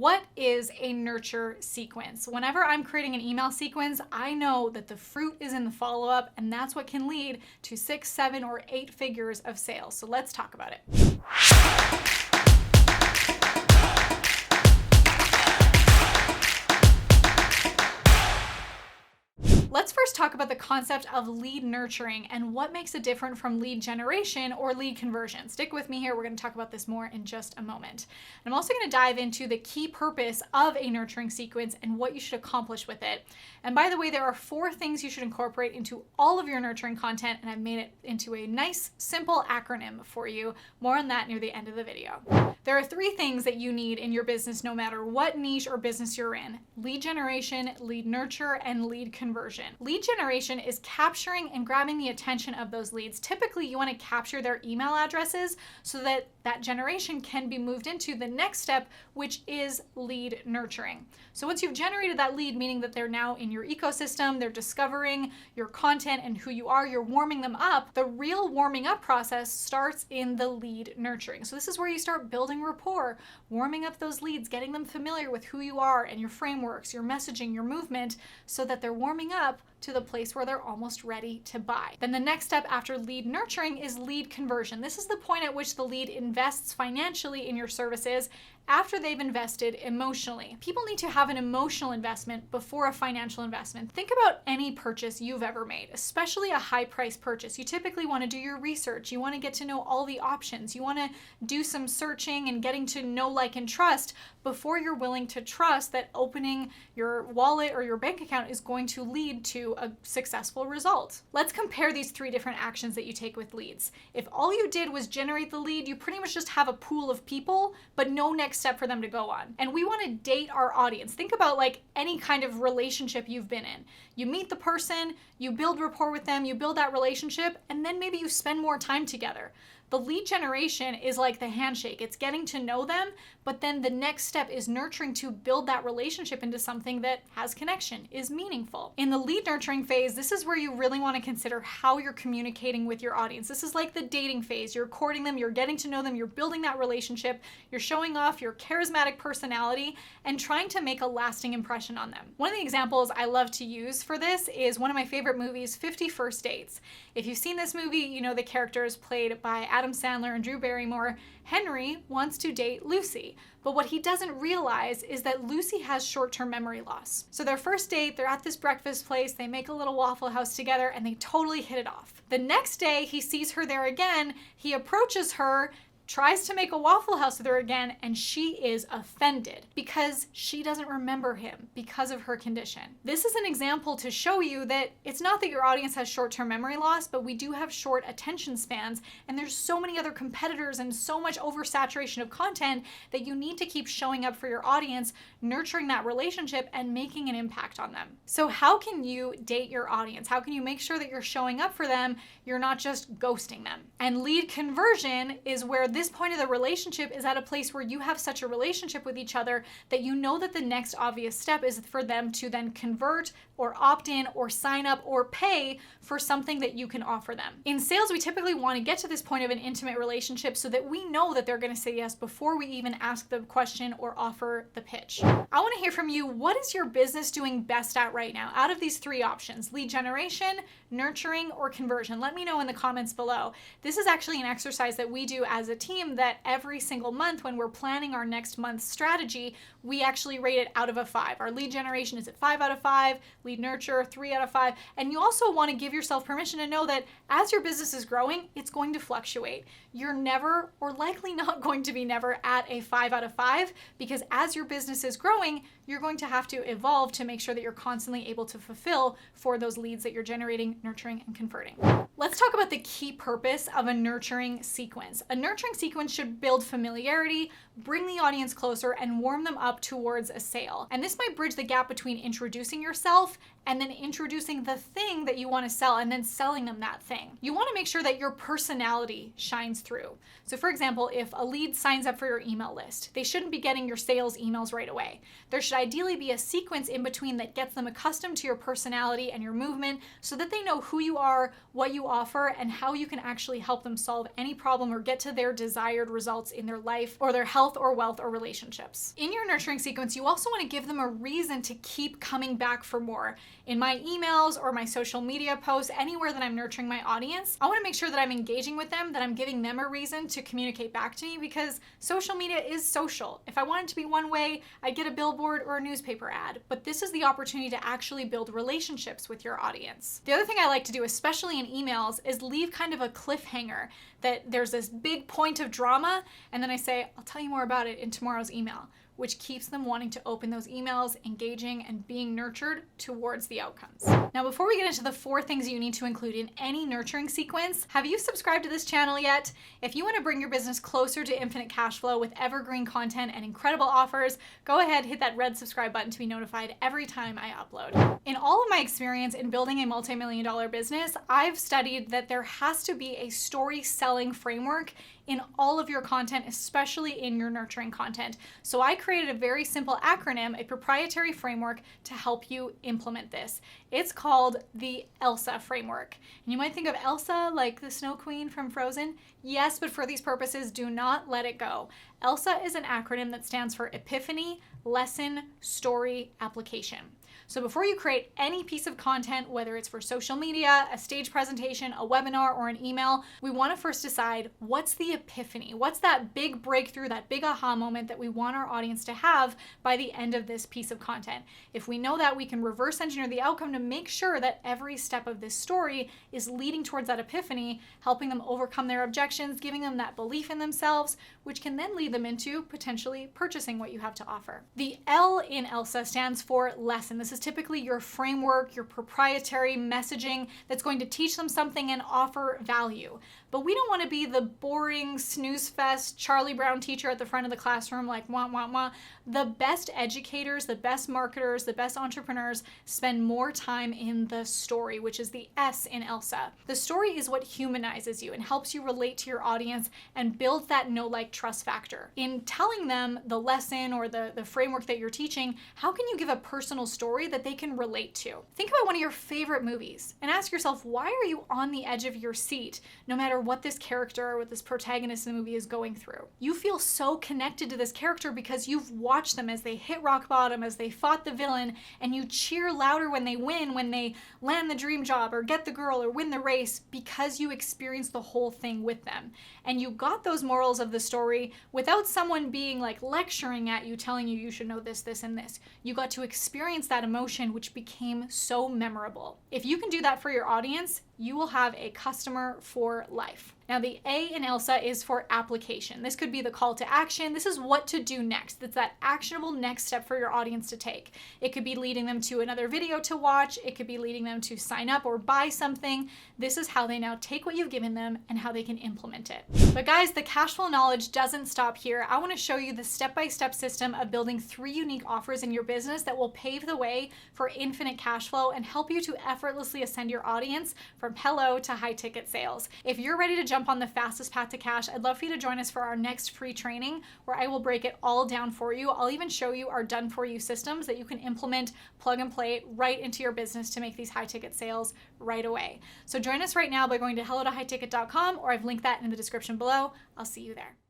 What is a nurture sequence? Whenever I'm creating an email sequence, I know that the fruit is in the follow-up, and that's what can lead to 6, 7, or 8 figures of sales. So let's talk about it. Let's first talk about the concept of lead nurturing and what makes it different from lead generation or lead conversion. Stick with me here. We're going to talk about this more in just a moment. And I'm also going to dive into the key purpose of a nurturing sequence and what you should accomplish with it. And by the way, there are 4 things you should incorporate into all of your nurturing content, and I've made it into a nice, simple acronym for you. More on that near the end of the video. There are 3 things that you need in your business no matter what niche or business you're in: lead generation, lead nurture, and lead conversion. Lead generation is capturing and grabbing the attention of those leads. Typically, you want to capture their email addresses so that that generation can be moved into the next step, which is lead nurturing. So once you've generated that lead, meaning that they're now in your ecosystem, they're discovering your content and who you are, you're warming them up. The real warming up process starts in the lead nurturing. So this is where you start building rapport, warming up those leads, getting them familiar with who you are and your frameworks, your messaging, your movement, so that they're warming up to the place where they're almost ready to buy. Then the next step after lead nurturing is lead conversion. This is the point at which the lead invests financially in your services after they've invested emotionally. People need to have an emotional investment before a financial investment. Think about any purchase you've ever made, especially a high price purchase. You typically want to do your research. You want to get to know all the options. You want to do some searching and getting to know, like, and trust before you're willing to trust that opening your wallet or your bank account is going to lead to a successful result. Let's compare these 3 different actions that you take with leads. If all you did was generate the lead, you pretty much just have a pool of people, but no next step for them to go on. And we want to date our audience. Think about like any kind of relationship you've been in. You meet the person, you build rapport with them, you build that relationship, and then maybe you spend more time together. The lead generation is like the handshake. It's getting to know them, but then the next step is nurturing to build that relationship into something that has connection, is meaningful. In the lead nurturing phase, this is where you really want to consider how you're communicating with your audience. This is like the dating phase. You're courting them, you're getting to know them, you're building that relationship, you're showing off your charismatic personality and trying to make a lasting impression on them. One of the examples I love to use for this is one of my favorite movies, 50 First Dates. If you've seen this movie, you know the characters played by Adam Sandler and Drew Barrymore. Henry wants to date Lucy, but what he doesn't realize is that Lucy has short-term memory loss. So their first date, they're at this breakfast place, they make a little Waffle House together, and they totally hit it off. The next day, he sees her there again, he approaches her, tries to make a Waffle House with her again, and she is offended because she doesn't remember him because of her condition. This is an example to show you that it's not that your audience has short-term memory loss, but we do have short attention spans, and there's so many other competitors and so much oversaturation of content that you need to keep showing up for your audience, nurturing that relationship, and making an impact on them. So how can you date your audience? How can you make sure that you're showing up for them? You're not just ghosting them. And lead conversion is where this point of the relationship is at a place where you have such a relationship with each other that you know that the next obvious step is for them to then convert or opt in or sign up or pay for something that you can offer them. In sales, we typically want to get to this point of an intimate relationship so that we know that they're going to say yes before we even ask the question or offer the pitch. I want to hear from you. What is your business doing best at right now? Out of these 3 options, lead generation, nurturing, or conversion? Let me know in the comments below. This is actually an exercise that we do as a team that every single month when we're planning our next month's strategy, we actually rate it out of a 5. Our lead generation is at 5 out of 5, lead nurture 3 out of 5. And you also want to give yourself permission to know that as your business is growing, it's going to fluctuate. You're never, or likely not going to be never, at a 5 out of 5, because as your business is growing, you're going to have to evolve to make sure that you're constantly able to fulfill for those leads that you're generating, nurturing, and converting. Let's talk about the key purpose of a nurturing sequence. A nurturing sequence should build familiarity, bring the audience closer, and warm them up towards a sale. And this might bridge the gap between introducing yourself and then introducing the thing that you want to sell and then selling them that thing. You want to make sure that your personality shines through. So for example, if a lead signs up for your email list, they shouldn't be getting your sales emails right away. There should ideally be a sequence in between that gets them accustomed to your personality and your movement so that they know who you are, what you offer, and how you can actually help them solve any problem or get to their desired results in their life or their health health or wealth or relationships. In your nurturing sequence, you also want to give them a reason to keep coming back for more. In my emails or my social media posts, anywhere that I'm nurturing my audience, I want to make sure that I'm engaging with them, that I'm giving them a reason to communicate back to me, because social media is social. If I want it to be one way, I'd get a billboard or a newspaper ad, but this is the opportunity to actually build relationships with your audience. The other thing I like to do, especially in emails, is leave kind of a cliffhanger, that there's this big point of drama, and then I say, I'll tell you more about it in tomorrow's email, which keeps them wanting to open those emails, engaging, and being nurtured towards the outcomes. Now, before we get into the 4 things you need to include in any nurturing sequence, have you subscribed to this channel yet? If you want to bring your business closer to infinite cash flow with evergreen content and incredible offers, go ahead, hit that red subscribe button to be notified every time I upload. In all of my experience in building a multi-million-dollar business, I've studied that there has to be a story selling framework in all of your content, especially in your nurturing content. So I created a very simple acronym, a proprietary framework to help you implement this. It's called the ELSA framework. And you might think of Elsa like the Snow Queen from Frozen. Yes, but for these purposes, do not let it go. ELSA is an acronym that stands for Epiphany, Lesson, Story, Application. So before you create any piece of content, whether it's for social media, a stage presentation, a webinar, or an email, we want to first decide what's the epiphany? What's that big breakthrough, that big aha moment that we want our audience to have by the end of this piece of content? If we know that, we can reverse engineer the outcome to make sure that every step of this story is leading towards that epiphany, helping them overcome their objections, giving them that belief in themselves, which can then lead them into potentially purchasing what you have to offer. The L in ELSA stands for lesson. This is typically your framework, your proprietary messaging that's going to teach them something and offer value. But we don't want to be the boring snooze fest Charlie Brown teacher at the front of the classroom like wah, wah, wah. The best educators, the best marketers, the best entrepreneurs spend more time in the story, which is the S in ELSA. The story is what humanizes you and helps you relate to your audience and builds that know, like, trust factor. In telling them the lesson or the framework that you're teaching, how can you give a personal story that they can relate to? Think about one of your favorite movies and ask yourself, why are you on the edge of your seat no matter what this character or what this protagonist in the movie is going through? You feel so connected to this character because you've watched them as they hit rock bottom, as they fought the villain, and you cheer louder when they win, when they land the dream job or get the girl or win the race, because you experienced the whole thing with them. And you got those morals of the story without someone being like lecturing at you, telling you should know this, this, and this. You got to experience that emotion, which became so memorable. If you can do that for your audience, you will have a customer for life. Now, the A in ELSA is for application. This could be the call to action. This is what to do next. It's that actionable next step for your audience to take. It could be leading them to another video to watch. It could be leading them to sign up or buy something. This is how they now take what you've given them and how they can implement it. But guys, the cash flow knowledge doesn't stop here. I want to show you the step-by-step system of building 3 unique offers in your business that will pave the way for infinite cash flow and help you to effortlessly ascend your audience from hello to high ticket sales. If you're ready to jump on the fastest path to cash, I'd love for you to join us for our next free training where I will break it all down for you. I'll even show you our done for you systems that you can implement, plug and play right into your business to make these high ticket sales right away. So join us right now by going to hellotohighticket.com, or I've linked that in the description below. I'll see you there.